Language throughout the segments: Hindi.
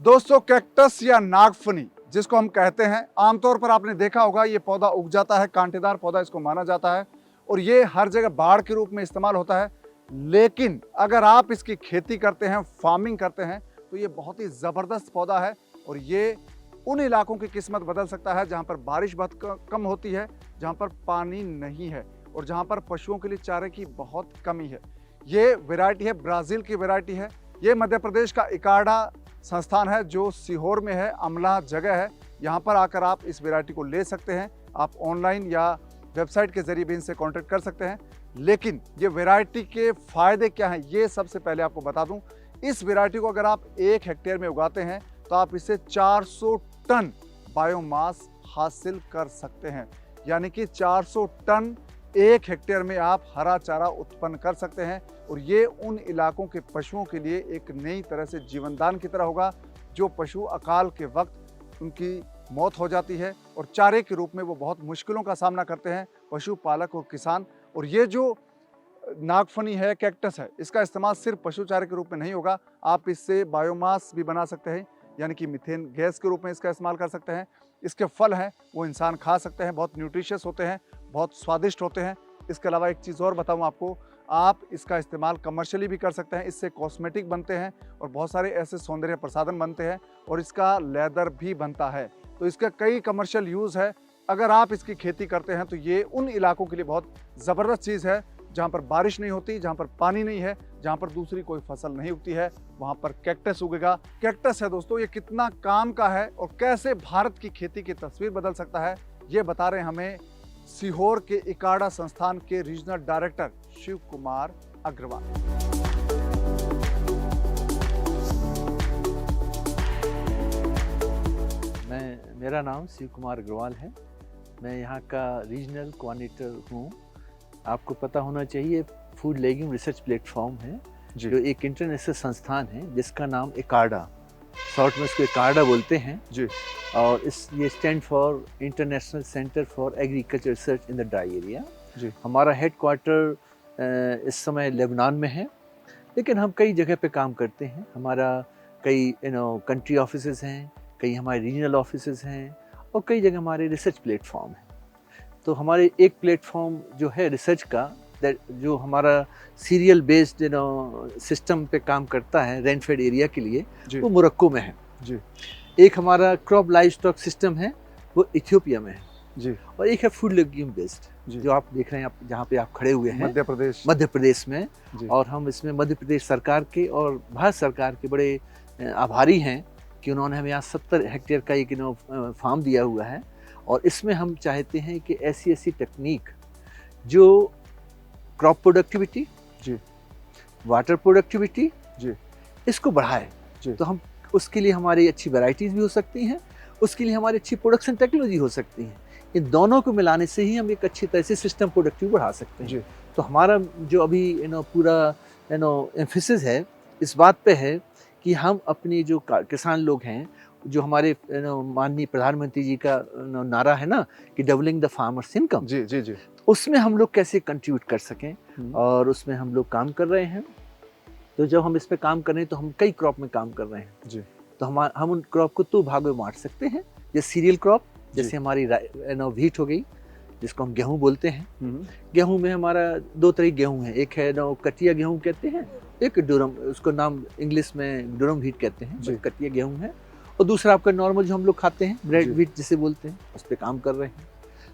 दोस्तों, कैक्टस या नागफनी जिसको हम कहते हैं, आमतौर पर आपने देखा होगा ये पौधा उग जाता है, कांटेदार पौधा इसको माना जाता है और ये हर जगह बाड़ के रूप में इस्तेमाल होता है। लेकिन अगर आप इसकी खेती करते हैं, फार्मिंग करते हैं, तो ये बहुत ही ज़बरदस्त पौधा है और ये उन इलाकों की किस्मत बदल सकता है जहाँ पर बारिश बहुत कम होती है, जहाँ पर पानी नहीं है और जहाँ पर पशुओं के लिए चारे की बहुत कमी है। ये वैरायटी है, ब्राज़ील की वैरायटी है। ये मध्य प्रदेश का इकार्डा संस्थान है जो सीहोर में है, अमला जगह है। यहाँ पर आकर आप इस वैरायटी को ले सकते हैं। आप ऑनलाइन या वेबसाइट के जरिए भी इनसे कांटेक्ट कर सकते हैं। लेकिन ये वैरायटी के फ़ायदे क्या हैं, ये सबसे पहले आपको बता दूं। इस वैरायटी को अगर आप 1 हेक्टेयर में उगाते हैं तो आप इससे 400 टन बायोमास हासिल कर सकते हैं। यानी कि 400 टन 1 हेक्टेयर में आप हरा चारा उत्पन्न कर सकते हैं और ये उन इलाकों के पशुओं के लिए एक नई तरह से जीवनदान की तरह होगा। जो पशु अकाल के वक्त उनकी मौत हो जाती है और चारे के रूप में वो बहुत मुश्किलों का सामना करते हैं, पशुपालक और किसान। और ये जो नागफनी है, कैक्टस है, इसका इस्तेमाल सिर्फ पशु चारे के रूप में नहीं होगा। आप इससे बायोमास भी बना सकते हैं, यानी कि मीथेन गैस के रूप में इसका इस्तेमाल कर सकते हैं। इसके फल हैं वो इंसान खा सकते हैं, बहुत न्यूट्रिशियस होते हैं, बहुत स्वादिष्ट होते हैं। इसके अलावा एक चीज़ और बताऊं आपको, आप इसका इस्तेमाल कमर्शियली भी कर सकते हैं। इससे कॉस्मेटिक बनते हैं और बहुत सारे ऐसे सौंदर्य प्रसाधन बनते हैं और इसका लेदर भी बनता है। तो इसका कई कमर्शियल यूज़ है। अगर आप इसकी खेती करते हैं तो ये उन इलाकों के लिए बहुत ज़बरदस्त चीज़ है जहाँ पर बारिश नहीं होती, जहाँ पर पानी नहीं है, जहाँ पर दूसरी कोई फसल नहीं उगती है, वहाँ पर कैक्टस उगेगा। कैक्टस है दोस्तों, ये कितना काम का है और कैसे भारत की खेती की तस्वीर बदल सकता है, ये बता रहे हैं हमें सीहोर के इकार्डा संस्थान के रीजनल डायरेक्टर शिव कुमार अग्रवाल। मेरा नाम शिव कुमार अग्रवाल है। मैं यहाँ का रीजनल कोऑर्डिनेटर हूँ। आपको पता होना चाहिए फूड लेग्यूम रिसर्च प्लेटफॉर्म है जो एक इंटरनेशनल संस्थान है जिसका नाम इकार्डा, शॉर्ट में उसको इकार्डा बोलते हैं जी। और ये stand for international center for agriculture research in the dry area जी। हमारा हेड क्वार्टर इस समय लेबनान में है, लेकिन हम कई जगह पे काम करते हैं। हमारा कई कंट्री ऑफिसेज हैं, कई हमारे रीजनल ऑफिसेज हैं और कई जगह हमारे रिसर्च प्लेटफॉर्म हैं। तो हमारे एक प्लेटफॉर्म जो है रिसर्च का, जो हमारा सीरियल बेस्ड सिस्टम पे काम करता है रेनफेड एरिया के लिए, वो मोरक्को में है जी। एक हमारा क्रॉप लाइव स्टॉक सिस्टम है वो इथियोपिया में है जी। और एक है फूड लेग्यूम बेस्ड जो आप देख रहे हैं, आप जहाँ पे आप खड़े हुए हैं मध्य प्रदेश में जी। और हम इसमें मध्य प्रदेश सरकार के और भारत सरकार के बड़े आभारी हैं कि उन्होंने हमें यहाँ 70 हेक्टेयर का एक फार्म दिया हुआ है। और इसमें हम चाहते हैं कि ऐसी टेक्निक जो क्रॉप प्रोडक्टिविटी जी, वाटर प्रोडक्टिविटी जी, इसको बढ़ाए जी। तो हम उसके लिए हमारी अच्छी वैरायटीज़ भी हो सकती हैं, उसके लिए हमारी अच्छी प्रोडक्शन टेक्नोलॉजी हो सकती है। इन दोनों को मिलाने से ही हम एक अच्छी तरह से सिस्टम प्रोडक्टिव बढ़ा सकते हैं जी। तो हमारा जो अभी पूरा एम्फेसिस है इस बात पे है कि हम अपनी जो किसान लोग हैं, जो हमारे माननीय प्रधानमंत्री जी का नारा है ना कि डबलिंग द फार्मर्स इनकम जी जी जी, उसमें हम लोग कैसे कंट्रीब्यूट कर सकें और उसमें हम लोग काम कर रहे हैं। तो जब हम इस पे काम कर रहे हैं तो हम कई क्रॉप में काम कर रहे हैं जी। तो हम उन क्रॉप को 2 भागों में बांट सकते हैं। जैसे सीरियल क्रॉप, जैसे हमारी व्हीट हो गई जिसको हम गेहूँ बोलते हैं। गेहूँ में हमारा 2 तरह गेहूँ है, एक है कटिया गेहूँ कहते हैं, एक डुरम, उसको नाम इंग्लिश में डुरम व्हीट कहते हैं, कटिया गेहूँ है। और दूसरा आपका नॉर्मल जो हम लोग खाते हैं ब्रेड व्हीट जिसे बोलते हैं, उस पर काम कर रहे हैं।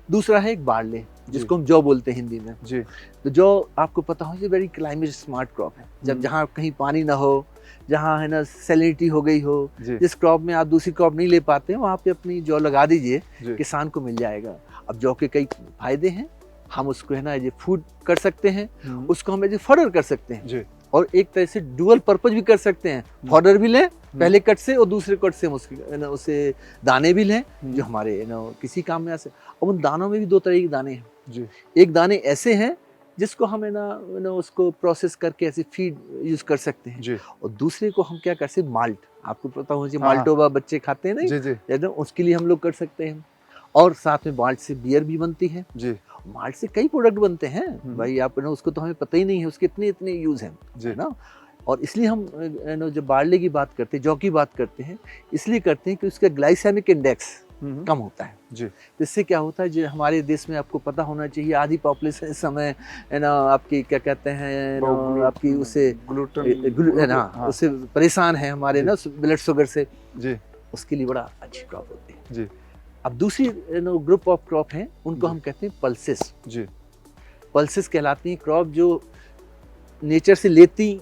दूसरा है एक बार्ले जिसको हम जौ बोलते हैं हिंदी में जी। तो जौ आपको पता हो, ये वेरी क्लाइमेट स्मार्ट क्रॉप है। जब जहाँ कहीं पानी ना हो, जहाँ है ना सैलिनिटी हो गई हो, जिस क्रॉप में आप दूसरी क्रॉप नहीं ले पाते हैं, वहाँ पे अपनी जौ लगा दीजिए, किसान को मिल जाएगा। अब जौ के कई फायदे हैं, हम उसको है ना एज ए फूड कर सकते हैं, उसको हम एज ए फॉडर कर सकते हैं और एक तरह से डुअल पर्पज भी कर सकते हैं। फॉडर भी लें पहले कट से और दूसरे कट से हम उसे दाने भी लें जो हमारे किसी काम में आ सके। और उन दानों में भी 2 तरह के दाने हैं जी। एक दाने ऐसे हैं जिसको हम उसको प्रोसेस करके ऐसे फीड यूज कर सकते हैं जी। और दूसरे को हम क्या कर सकते हैं, माल्ट, आपको पता होना चाहिए माल्टोबा बच्चे खाते हैं नहीं, उसके लिए हम लोग कर सकते हैं। और साथ में माल्ट से बियर भी बनती है जी। माल्ट से कई प्रोडक्ट बनते हैं भाई, आप उसको तो हमें पता ही नहीं है, उसके इतने यूज हैं ना। और इसलिए हम जब बार्ले की बात करते हैं, जौ की बात करते हैं, इसलिए करते हैं कि उसका ग्लाइसेमिक इंडेक्स कम होता है जी। इससे क्या होता है, जो हमारे देश में आपको पता होना चाहिए आधी पॉपुलेशन इस समय है ना आपकी क्या कहते हैं आपकी उससे ग्लूटेन उससे परेशान है हमारे ना ब्लड शुगर से जी। उसके लिए बड़ा अच्छी क्रॉप होती है जी। अब दूसरी ग्रुप ऑफ क्रॉप हैं उनको हम कहते हैं पल्सेस। जी। पल्सेस कहलाती हैं क्रॉप जो नेचर से लेती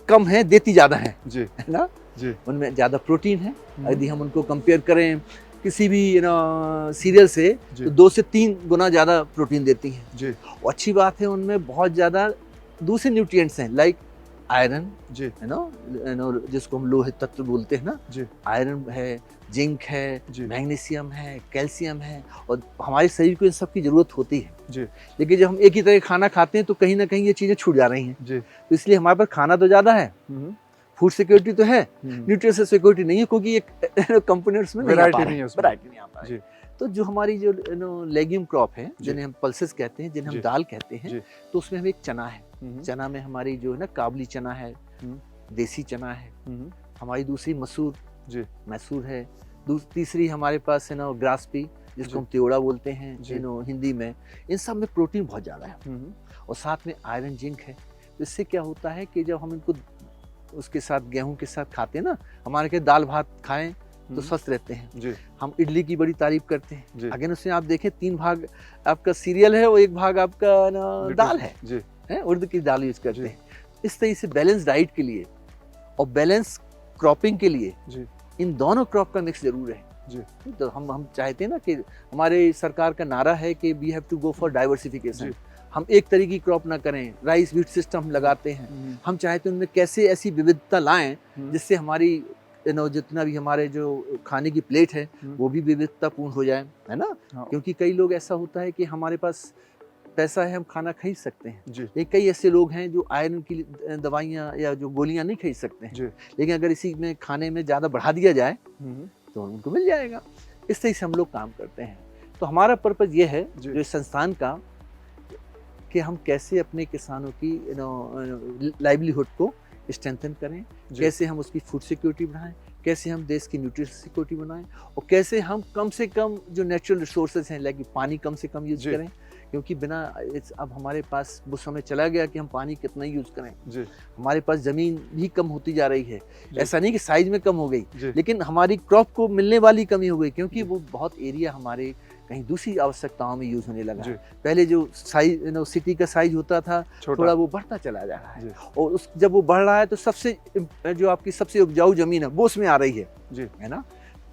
कम है देती ज़्यादा है जी। है ना जी। उनमें ज़्यादा प्रोटीन है। यदि हम उनको कंपेयर करें किसी भी सीरियल से तो 2 से 3 गुना ज़्यादा प्रोटीन देती हैं जी। और अच्छी बात है उनमें बहुत ज़्यादा दूसरे न्यूट्रिएंट्स हैं लाइक आयरन जी। है ना जिसको हम लोहे तत्व बोलते हैं ना जी। आयरन है, जिंक है, जी। मैग्नीशियम है, कैल्शियम है और हमारे शरीर को इन सब की ज़रूरत होती है जी। लेकिन जब हम एक ही तरह खाना खाते हैं तो कहीं ना कहीं ये चीज़ें छूट जा रही हैं जी। तो इसलिए हमारे पास खाना तो ज़्यादा है, फूड सिक्योरिटी तो है, न्यूट्रिशन सिक्योरिटी नहीं है क्योंकि एक कंपोनेंट्स में वैरायटी नहीं आता है। तो जो हमारी जो लेग्यूम क्रॉप है जिन्हें हम पल्सेस कहते हैं जिन्हें हम दाल कहते हैं तो उसमें हमें एक चना है, चना में हमारी जो है ना काबली चना है, देसी चना है, हमारी दूसरी मैसूर है, तीसरी हमारे पास है ना ग्रासपी जिसको हम त्योड़ा बोलते हैं हिंदी में। इन सब में प्रोटीन बहुत ज़्यादा है और साथ में आयरन जिंक है। तो इससे क्या होता है कि जब हम इनको उसके साथ गेहूं के साथ खाते हैं ना, हमारे के दाल भात खाएं तो स्वस्थ रहते हैं जी। हम इडली की बड़ी तारीफ करते हैं अगर उसमें आप देखें 3 भाग आपका सीरियल है और 1 भाग आपका ना दाल है उर्द की दाल यूज करते हैं। इस तरह से बैलेंस डाइट के लिए और बैलेंस क्रॉपिंग के लिए इन दोनों क्रॉप का मिक्स जरूर है जी। तो हम चाहते हैं ना कि हमारे सरकार का नारा है कि we have to go for diversification, हम एक तरह की क्रॉप ना करें, राइस व्हीट सिस्टम लगाते हैं, हम चाहते हैं उनमें कैसे ऐसी विविधता लाएं जिससे हमारी जितना भी हमारे जो खाने की प्लेट है वो भी विविधतापूर्ण हो जाए, है ना। क्योंकि कई लोग ऐसा होता है कि हमारे पास पैसा है हम खाना खरीद सकते हैं लेकिन कई ऐसे लोग हैं जो आयरन की दवाइयाँ या जो गोलियां नहीं खरीद सकते हैं, लेकिन अगर इसी में खाने में ज़्यादा बढ़ा दिया जाए तो उनको मिल जाएगा। इस तरह से हम लोग काम करते हैं। तो हमारा पर्पज़ ये है जो संस्थान का कि हम कैसे अपने किसानों की लाइवलीहुड को स्ट्रेंथन करें, कैसे हम उसकी फूड सिक्योरिटी बढ़ाएं, कैसे हम देश की न्यूट्रिशन सिक्योरिटी बनाएं और कैसे हम कम से कम जो नेचुरल रिसोर्सेज हैं लाइक पानी कम से कम यूज करें क्योंकि बिना अब हमारे पास वो समय चला गया कि हम पानी कितना ही यूज करें। हमारे पास ज़मीन भी कम होती जा रही है, ऐसा नहीं कि साइज में कम हो गई लेकिन हमारी क्रॉप को मिलने वाली कमी हो गई क्योंकि वो बहुत एरिया हमारे कहीं दूसरी आवश्यकताओं में यूज होने लगा। पहले जो साइज सिटी का साइज होता था थोड़ा वो बढ़ता चला जा रहा है और जब वो बढ़ रहा है तो सबसे जो आपकी सबसे उपजाऊ जमीन है वो उसमें आ रही है ना।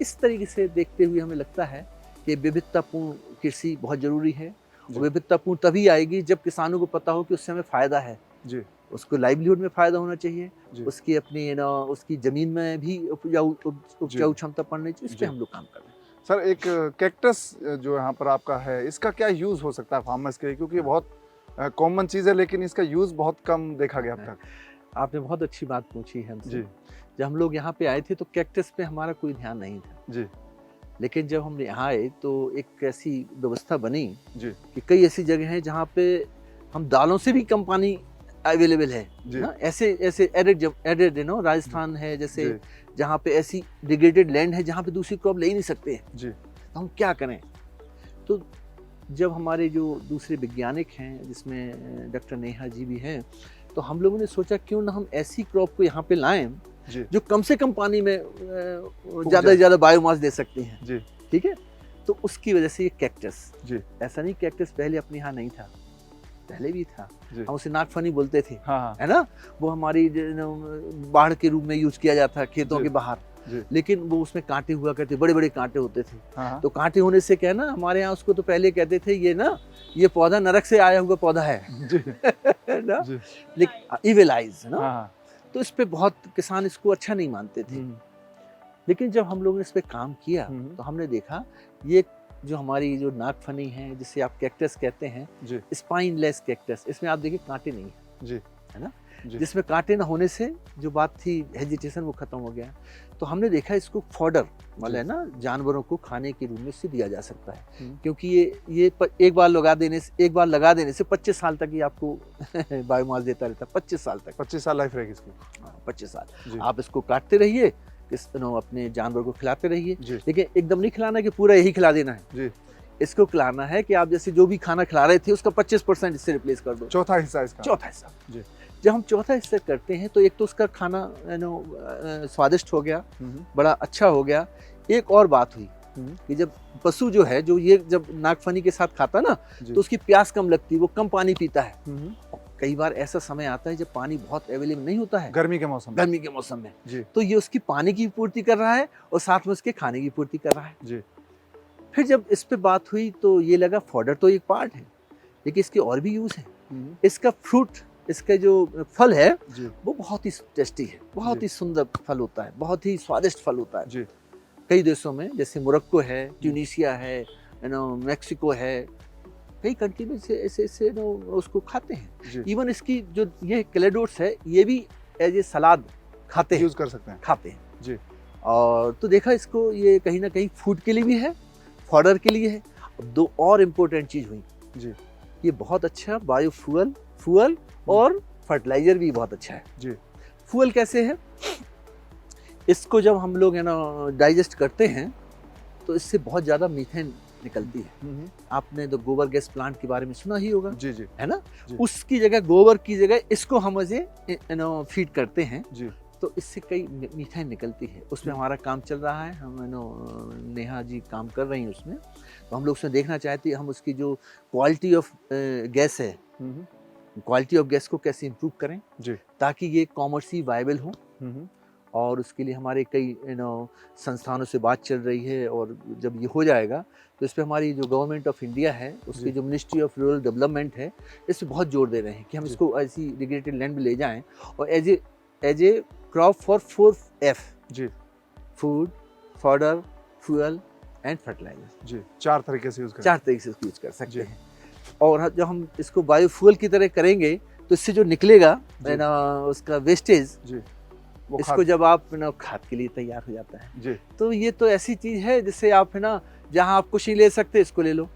इस तरीके से देखते हुए हमें लगता है कि विविधतापूर्ण कृषि बहुत जरूरी है। विविधतापूर्ण तभी आएगी जब किसानों को पता हो कि उससे हमें फायदा है उसको लाइवलीहुड में फायदा होना चाहिए, उसकी अपनी उसकी जमीन में भी उपजाऊ क्षमता पड़नी चाहिए। इस पे हम लोग काम कर रहे हैं। सर एक कैक्टस जो यहाँ पर आपका है इसका क्या यूज़ हो सकता है फार्मर्स के लिए, क्योंकि ये बहुत कॉमन चीज़ है लेकिन इसका यूज़ बहुत कम देखा गया अब तक। आपने बहुत अच्छी बात पूछी है हमसे। जब हम लोग यहाँ पे आए थे तो कैक्टस पे हमारा कोई ध्यान नहीं था लेकिन जब हम यहाँ आए तो एक ऐसी व्यवस्था बनी कि कई ऐसी जगह हैं जहाँ पे हम दालों से भी कम पानी अवेलेबल है ना। ऐसे एडेड राजस्थान है जैसे जहाँ पे ऐसी डिग्रेडेड लैंड है जहाँ पे दूसरी क्रॉप ले ही नहीं सकते तो हम क्या करें। तो जब हमारे जो दूसरे वैज्ञानिक हैं जिसमें डॉक्टर नेहा जी भी हैं तो हम लोगों ने सोचा क्यों ना हम ऐसी क्रॉप को यहाँ पे लाएं जो कम से कम पानी में ज़्यादा से ज़्यादा बायोमास दे सकते हैं। ठीक है, तो उसकी वजह से ये कैक्टस, ऐसा नहीं कैक्टस पहले अपने यहाँ नहीं था, पहले भी था, हम उसे नागफनी बोलते थे है ना। वो हमारी बाढ़ के रूप में यूज किया जाता खेतों के बाहर, लेकिन वो उसमें कांटे हुआ करते, बड़े बड़े कांटे होते थे। तो कांटे होने से क्या है ना, हमारे यहाँ उसको तो पहले कहते थे ये पौधा नरक से आया हुआ पौधा है ना, लेकिन इविल आइज ना। तो इस पे बहुत किसान इसको अच्छा नहीं मानते थे, लेकिन जब हम लोगों ने इस पे काम किया तो हमने देखा ये जो हमारी जो नागफनी है जिसे आप कैक्टस कहते हैं, स्पाइनलेस कैक्टस, इसमें आप देखिए कांटे नहीं है ना। जी। जिसमें कांटे ना होने से जो बात थी हेजिटेशन वो खत्म हो गया। तो हमने देखा इसको फॉडर वाला है ना, जानवरों को खाने के रूप में से दिया जा सकता है, क्योंकि एक बार लगा देने से 25 साल तक ये आपको बायोमास देता रहता है। 25 साल तक, 25 साल लाइफ रहेगी इसकी। 25 साल जी। आप इसको काटते रहिए, अपने जानवर को खिलाते रहिए, जी। लेकिन एकदम नहीं खिलाना कि पूरा यही खिला देना है। जी। इसको खिलाना है कि आप जैसे जो भी खाना खिला रहे थे उसका 25% इससे रिप्लेस कर दो। चौथा हिस्सा इसका। चौथा हिस्सा। जी। जब हम चौथा हिस्सा करते हैं तो एक तो उसका खाना स्वादिष्ट हो गया, बड़ा अच्छा हो गया। एक और बात हुई कि जब पशु जो है, जो ये जब नागफनी के साथ खाता ना, तो उसकी प्यास कम लगती है, वो कम पानी पीता है। कई बार ऐसा समय आता है जब पानी बहुत अवेलेबल नहीं होता है, गर्मी के मौसम में जी। तो ये उसकी पानी की पूर्ति कर रहा है और साथ में उसके खाने की पूर्ति कर रहा है जी। फिर जब इस पे बात हुई तो ये लगा फॉडर तो एक पार्ट है, लेकिन इसके और भी यूज है। इसका फ्रूट, इसका जो फल है जी। वो बहुत ही टेस्टी है, बहुत ही सुंदर फल होता है, बहुत ही स्वादिष्ट फल होता है जी। कई देशों में, जैसे मोरक्को है, ट्यूनीशिया है, मैक्सिको है, कई कंट्री में ऐसे उसको खाते हैं। इवन इसकी जो ये क्लेडोट्स है, ये भी एज ए सलाद खाते हैं, यूज कर सकते हैं जी। और तो देखा इसको, ये कहीं ना कहीं फूड के लिए भी है, फॉडर के लिए है। दो और इम्पोर्टेंट चीज हुई जी। ये बहुत अच्छा बायोफ्यूल और फर्टिलाइजर भी बहुत अच्छा है जी। फ्यूल कैसे है, इसको जब हम लोग डाइजेस्ट करते हैं तो इससे बहुत ज्यादा मीथेन निकलती है। आपने तो गोबर गैस प्लांट के बारे में सुना ही होगा, जी जी, है ना जी। उसकी जगह, गोबर की जगह इसको हम फीड करते हैं जी। तो इससे कई मीथेन निकलती है। उसमें हमारा काम चल रहा है, हम नेहा जी काम कर रही हैं उसमें, तो हम लोग उसमें देखना चाहते हैं हम उसकी जो क्वालिटी ऑफ गैस है, क्वालिटी ऑफ गैस को कैसे इम्प्रूव करें जी। ताकि ये कॉमर्शियली वायबल हो। और उसके लिए हमारे कई संस्थानों से बात चल रही है, और जब ये हो जाएगा तो इस पर हमारी जो गवर्नमेंट ऑफ इंडिया है, उसकी जो मिनिस्ट्री ऑफ रूरल डेवलपमेंट है, इस पर बहुत जोर दे रहे हैं कि हम इसको ऐसी रिग्रेटेड लैंड में ले जाएं और as a crop for 4F जी, food, fodder, fuel and fertilizer जी, 4 तरीके से यूज कर 4 तरीके से यूज कर सकते हैं। और जब हम इसको बायोफ्यूल की तरह करेंगे तो इससे जो निकलेगा उसका वेस्टेज, इसको जब आप खाद के लिए तैयार हो जाता है जी। तो ये तो ऐसी चीज है जिससे आप जहाँ आप कुछ नहीं ले सकते इसको ले लो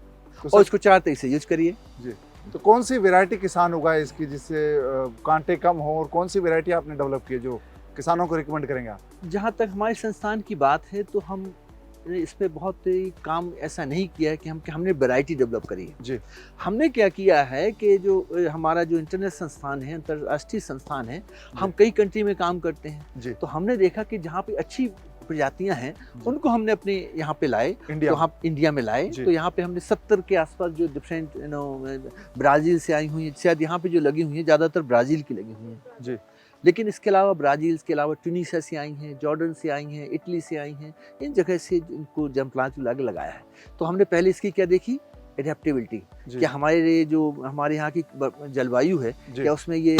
और इसको 4 तरीके से यूज करिए जी। तो कौन सी वैरायटी किसान उगाए इसकी जिससे कांटे कम हो, और कौन सी वैरायटी आपने डेवलप की है जो किसानों को रिकमेंड करेंगे आप? जहाँ तक हमारे संस्थान की बात है तो हम इस पे बहुत ही काम ऐसा नहीं किया है कि हमने वैरायटी डेवलप करी है जी। हमने क्या किया है कि जो हमारा जो इंटरनेशनल संस्थान है, अंतर्राष्ट्रीय संस्थान है, हम कई कंट्री में काम करते हैं जी। तो हमने देखा कि जहाँ पे अच्छी प्रजातियां हैं उनको हमने अपने यहाँ पे लाए, तो हम इंडिया में लाए। तो यहाँ पे हमने 70 के आसपास जो डिफरेंट ब्राज़ील से आई हुई है, शायद यहाँ पे जो लगी हुई है ज़्यादातर ब्राज़ील की लगी हुई है जी। लेकिन इसके अलावा ब्राज़ील के अलावा ट्यूनीशिया से आई हैं, जॉर्डन से आई हैं, इटली से आई हैं, इन जगह से इनको जर्म प्लांट लगाया है। तो हमने पहले इसकी क्या देखी, एडेप्टेबिलिटी, क्या हमारे जो हमारे यहाँ की जलवायु है क्या उसमें ये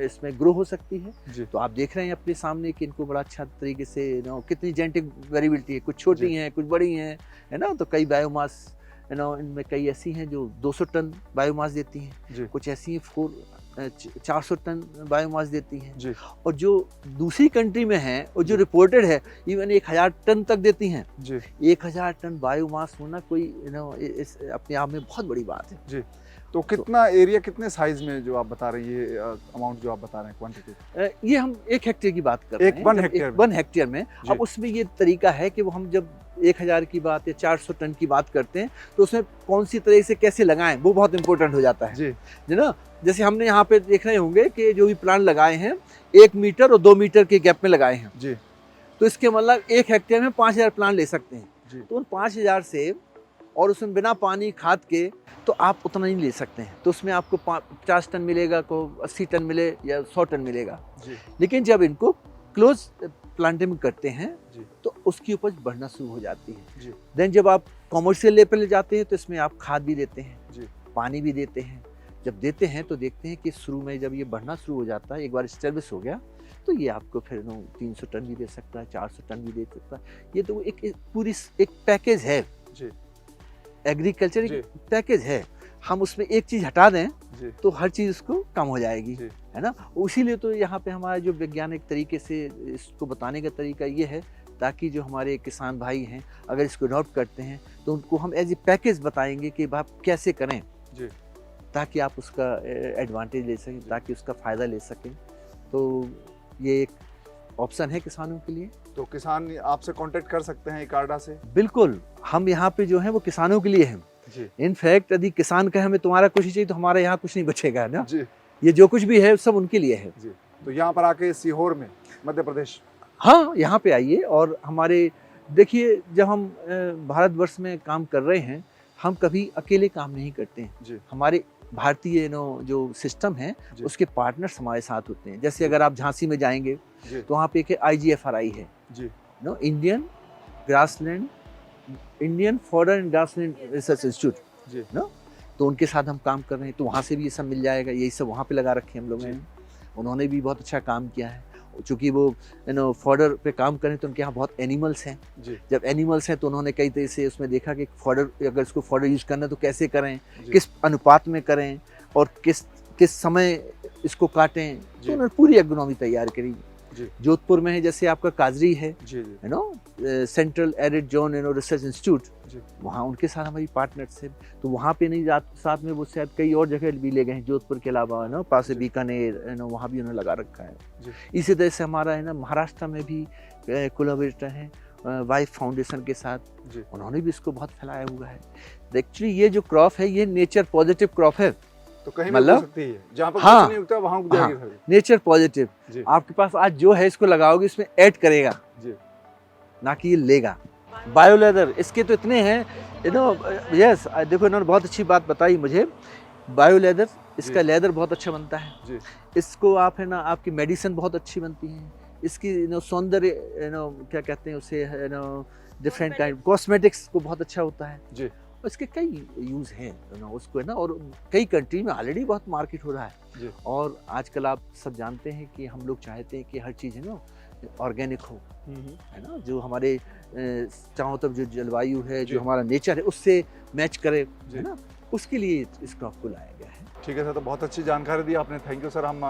इसमें ग्रो हो सकती है। तो आप देख रहे हैं अपने सामने कि इनको बड़ा अच्छा तरीके से कितनी जेनेटिक वेरिएबिलिटी है, कुछ छोटी हैं कुछ बड़ी हैं, है ना। तो कई बायोमास इनमें कई ऐसी हैं जो 200 टन बायोमास देती हैं, कुछ ऐसी हैं 400 टन बायोमास देती हैं जी। और जो दूसरी कंट्री में है और जो रिपोर्टेड है इवन 1000 टन तक देती हैं जी। 1000 टन बायोमास होना कोई इस अपने आप में बहुत बड़ी बात है जी। तो कितना एरिया, कितने साइज में जो आप बता रहे हैं, ये अमाउंट जो आप बता रहे हैं क्वांटिटी? ये हम 1 हेक्टेयर की बात कर रहे हैं, 1 हेक्टेयर में। अब उसमें ये तरीका है कि वो हम जब 1000 की बात या 400 टन की बात करते हैं तो उसमें कौन सी तरह से कैसे लगाएं वो बहुत इंपॉर्टेंट हो जाता है जी ना। जैसे हमने यहाँ पे देख रहे होंगे कि जो भी प्लांट लगाए हैं 1 मीटर और 2 मीटर के गैप में लगाए हैं जी। तो इसके मतलब 1 हेक्टेयर में 5000 प्लांट ले सकते हैं जी। तो उन 5000 से और उसमें बिना पानी खाद के तो आप उतना नहीं ले सकते हैं। तो उसमें आपको 50 टन मिलेगा, को 80 टन मिले या 100 टन मिलेगा जी। लेकिन जब इनको क्लोज प्लांटिंग करते हैं तो उसकी उपज बढ़ना शुरू हो जाती है। देन जब आप कॉमर्शियल लेवल पे ले जाते हैं तो इसमें आप खाद भी देते हैं जी, पानी भी देते हैं। जब देते हैं तो देखते हैं कि शुरू में जब ये बढ़ना शुरू हो जाता है, एक बार स्टेब्लिश हो गया तो ये आपको फिर 300 टन भी दे सकता है, 400 टन भी दे सकता है। ये तो एक पूरी एक पैकेज है जी, एग्रीकल्चर पैकेज है। हम उसमें एक चीज हटा दें तो हर चीज उसको कम हो जाएगी, है है ना। इसीलिए तो यहाँ पे हमारा जो वैज्ञानिक तरीके से इसको बताने का तरीका ये है, ताकि जो हमारे किसान भाई हैं अगर इसको अडॉप्ट करते हैं तो उनको हम एज ए पैकेज बताएंगे कि आप कैसे करें जी, ताकि आप उसका एडवांटेज ले सकें, ताकि उसका फ़ायदा ले सकें। तो ये एक ऑप्शन है किसानों के लिए। तो किसान आपसे कांटेक्ट कर सकते हैं इकार्डा से? बिल्कुल, हम यहाँ पे जो है वो किसानों के लिए हैं। जी इनफैक्ट यदि किसान कहे हमें तुम्हारा कुछ ही चाहिए तो हमारे यहाँ कुछ नहीं बचेगा ना। जी ये जो कुछ भी है सब उनके लिए है। जी। तो यहाँ पर आके सीहोर में, मध्य प्रदेश, हाँ, यहाँ पे आइए। और हमारे देखिए, जब हम भारतवर्ष में काम कर रहे हैं, हम कभी अकेले काम नहीं करते हैं। जी हमारे भारतीय जो सिस्टम है जी। उसके पार्टनर्स हमारे साथ होते हैं। जैसे अगर आप झांसी में जाएंगे जी तो वहाँ पे एक IGFRI है, जी Indian foreign and grassland research institute जी ना। तो उनके साथ हम काम कर रहे हैं, तो वहाँ से भी ये सब मिल जाएगा। यही सब वहाँ पे लगा रखे हैं हम लोगों जी। ने। उन्होंने भी बहुत अच्छा काम किया है। चूँकि वो फॉडर पे काम करें तो उनके यहाँ बहुत एनिमल्स हैं। जी जब एनिमल्स हैं तो उन्होंने कई तरह से उसमें देखा कि फॉडर, अगर इसको फॉडर यूज करना है तो कैसे करें, जी। किस अनुपात में करें और किस समय इसको काटें। जी। तो उन्होंने पूरी एग्रोनॉमी तैयार करी। जी जोधपुर में है जैसे आपका काजरी है, जी जी central arid zone research institute, जी वहाँ उनके साथ हमारी पार्टनरशिप। तो वहाँ पे नहीं साथ में वो शायद कई और जगह भी ले गए हैं, जोधपुर के अलावा पास से जी। बीकानेर वहाँ भी उन्होंने लगा रखा है। जी। इसी तरह से हमारा महाराष्ट्र में भी कोलैबोरेटर है वाइफ फाउंडेशन के साथ, जी। उन्होंने भी इसको बहुत फैलाया हुआ है। एक्चुअली ये जो क्रॉप है ये नेचर पॉजिटिव क्रॉप है। तो कहीं भी मतलब हो सकती है, जहाँ पर हाँ, कुछ नहीं उगता वहाँ उग जाएगी हाँ, सब्जी। Nature positive. जी आपके पास आज जो है इसको लगाओगे इसमें ऐड करेगा, जी ना कि ये लेगा। बायो लेदर इसके तो इतने हैं, यस, देखो इन्होंने बहुत अच्छी बात बताई मुझे। बायो लेदर, इसका जी। लेदर बहुत अच्छा बनता है। जी इसको आप आपकी मेडिसिन बहुत अच्छी बनती है। इसकी सौंदर्य क्या कहते हैं उसे, डिफरेंट काइंड कॉस्मेटिक्स को बहुत अच्छा होता है। जी इसके कई यूज़ हैं उसको और कई कंट्री में ऑलरेडी बहुत मार्केट हो रहा है। जी और आजकल आप सब जानते हैं कि हम लोग चाहते हैं कि हर चीज़ ऑर्गेनिक हो, है ना। जो हमारे चारों तरफ जो जलवायु है, जी। जो हमारा नेचर है उससे मैच करे, जी। है ना। उसके लिए इस क्रॉप को लाया गया है। ठीक है सर, तो बहुत अच्छी जानकारी दी आपने, थैंक यू सर। हम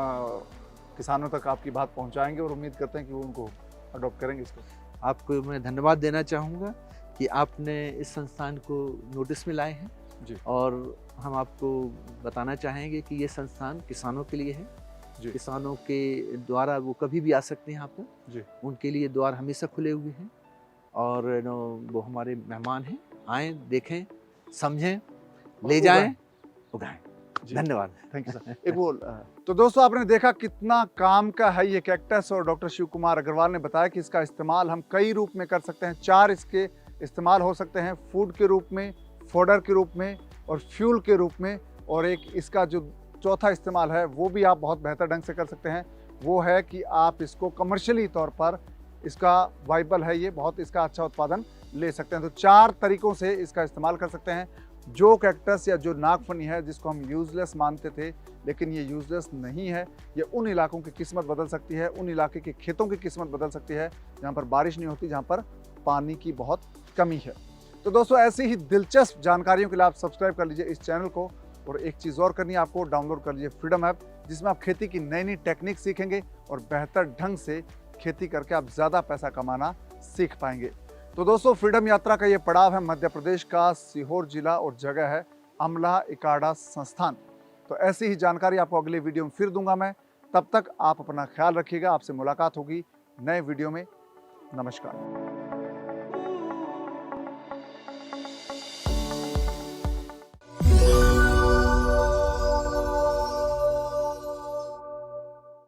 किसानों तक आपकी बात पहुंचाएंगे और उम्मीद करते हैं कि वो उनको अडॉप्ट करेंगे इसको। आपको मैं धन्यवाद देना चाहूँगा कि आपने इस संस्थान को नोटिस में लाए हैं। जी और हम आपको बताना चाहेंगे कि ये संस्थान किसानों के लिए है। जी किसानों के द्वारा वो कभी भी आ सकते हैं यहाँ पर, जी उनके लिए द्वार हमेशा खुले हुए हैं। और वो हमारे मेहमान हैं, आएँ, देखें, समझें, ले जाएं, उगाएं। जी। धन्यवाद। Thank you sir. एक बोल तो दोस्तों आपने देखा कितना काम का है ये कैक्टस, और डॉक्टर शिव कुमार अग्रवाल ने बताया कि इसका इस्तेमाल हम कई रूप में कर सकते हैं। 4 इसके इस्तेमाल हो सकते हैं, फूड के रूप में, फोडर के रूप में और फ्यूल के रूप में। और एक इसका जो चौथा इस्तेमाल है वो भी आप बहुत बेहतर ढंग से कर सकते हैं, वो है कि आप इसको कमर्शियली तौर पर, इसका वाइबल है ये, बहुत इसका अच्छा उत्पादन ले सकते हैं। तो 4 तरीकों से इसका इस्तेमाल कर सकते हैं। जो कैक्टस या जो नागफनी है जिसको हम यूजलेस मानते थे, लेकिन ये यूजलेस नहीं है। ये उन इलाकों की किस्मत बदल सकती है, उन इलाके के खेतों की किस्मत बदल सकती है जहाँ पर बारिश नहीं होती, जहाँ पर पानी की बहुत कमी है। तो दोस्तों ऐसी ही दिलचस्प जानकारियों के लिए आप सब्सक्राइब कर लीजिए इस चैनल को। और एक चीज़ और करनी है आपको, डाउनलोड कर लीजिए फ्रीडम ऐप, जिसमें आप खेती की नई नई टेक्निक सीखेंगे और बेहतर ढंग से खेती करके आप ज़्यादा पैसा कमाना सीख पाएंगे। तो दोस्तों फ्रीडम यात्रा का ये पड़ाव है मध्य प्रदेश का सीहोर जिला, और जगह है अमला इकार्डा संस्थान। तो ऐसी ही जानकारी आपको अगले वीडियो में फिर दूंगा मैं। तब तक आप अपना ख्याल रखिएगा। आपसे मुलाकात होगी नए वीडियो में। नमस्कार।